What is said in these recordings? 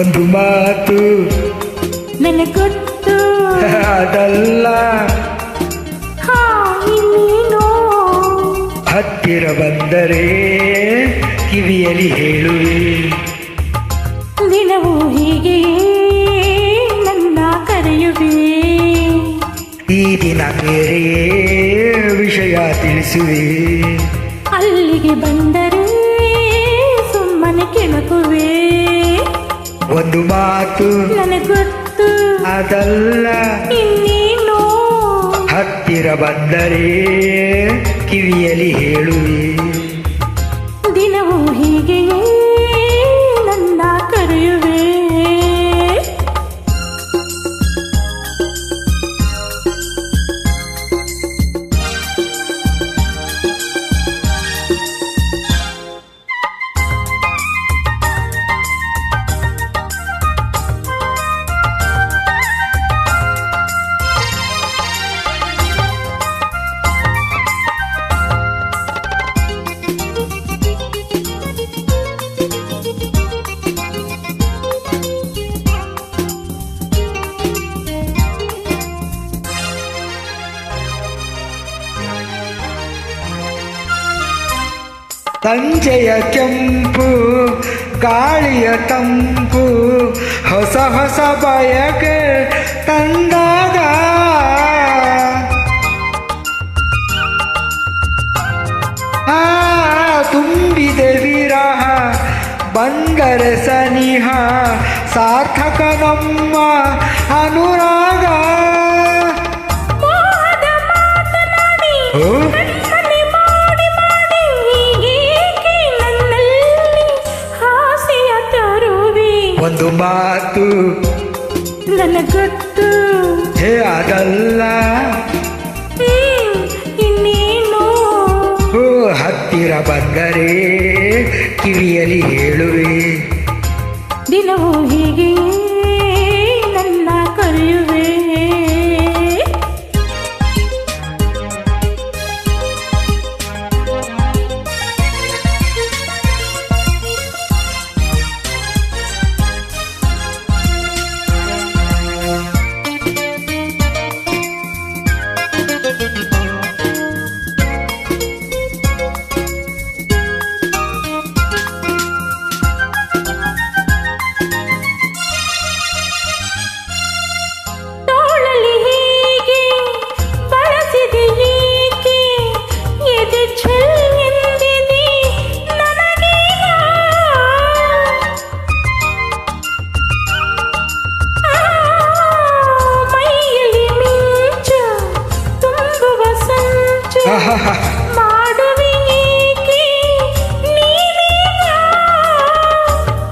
ಒಂದು ಮಾತು ನನಗೊತ್ತು ಅದಲ್ಲ ನೀನು ಹತ್ತಿರ ಬಂದರೆ ಕಿವಿಯಲ್ಲಿ ಹೇಳುವೆ ದಿನವೂ ಹೀಗೆ ನನ್ನ ಕರೆಯುವೆ ಈ ದಿನ ಬೇರೆಯೇ ವಿಷಯ ತಿಳಿಸುವೆ ಅಲ್ಲಿಗೆ ಬಂದರೆ ಸುಮ್ಮನೆ ಕೆಣಕುವೆ ಒಂದು ಮಾತು ನನಗೊತ್ತು ಅದಲ್ಲ ಇನ್ನೇನು ಹತ್ತಿರ ಬಂದರೆ ಕಿವಿಯಲ್ಲಿ ಹೇಳುವೆ ದಿನವೂ ಹೀಗೆಯೇ ನನ್ನ ಕರೆಯುವೆ ಸಂಜೆಯ ಕೆಂಪು ಗಾಳಿಯ ತಂಪು ಹೊಸ ಹೊಸ ಬಯಕೆ ತಂದಾಗ ತುಂಬಿದೆ ವಿರಹ ಬಂದರೆ ಸನಿಹ ಸಾರ್ಥಕ ನಮ್ಮ ಅನುರಾಗ ಒಂದು ಮಾತು ನನಗೊತ್ತು ಹೇ ಅದಲ್ಲ ಇನ್ನೇನು ಹತ್ತಿರ ಬಂದರೆ ಕಿವಿಯಲ್ಲಿ ಹೇಳುವೆ ದಿನವೂ ಹೀಗೆ ನನ್ನ ಕರೆಯುವೆ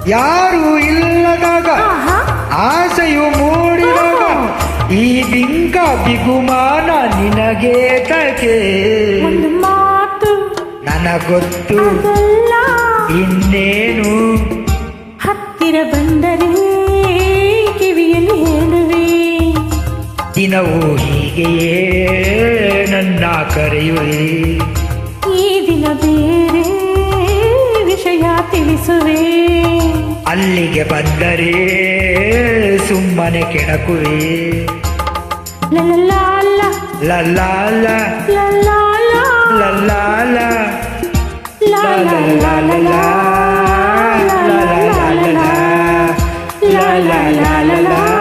ಯಾರು ಇಲ್ಲದಾಗ ಆಸೆಯು ಮೂಡಿದಾಗ ಈ ಬಿಂಕ ಬಿಗುಮಾನ ನಿನಗೆ ತಕೆ ಒಂದು ಮಾತು ನನಗೊತ್ತು ಇನ್ನೇನು ಹತ್ತಿರ ಬಂದರೆ ಕಿವಿಯಲ್ಲಿ ಹೇಳುವೆ ದಿನವೂ ಹೀಗೆಯೇ ನನ್ನ ಕರೆಯುವೆ ಈ ದಿನ ಬೇರೆ ವಿಷಯ ತಿಳಿಸುವೆ ಅಲ್ಲಿಗೆ ಬಂದರೆ ಸುಮ್ಮನೆ ಕೆಣಕುವೆ ಲಲಲಾಲ ಲಲಾಲ ಲಲಾಲ ಲಲಾಲ ಲಲಲಾಲ la la la la la la la la la la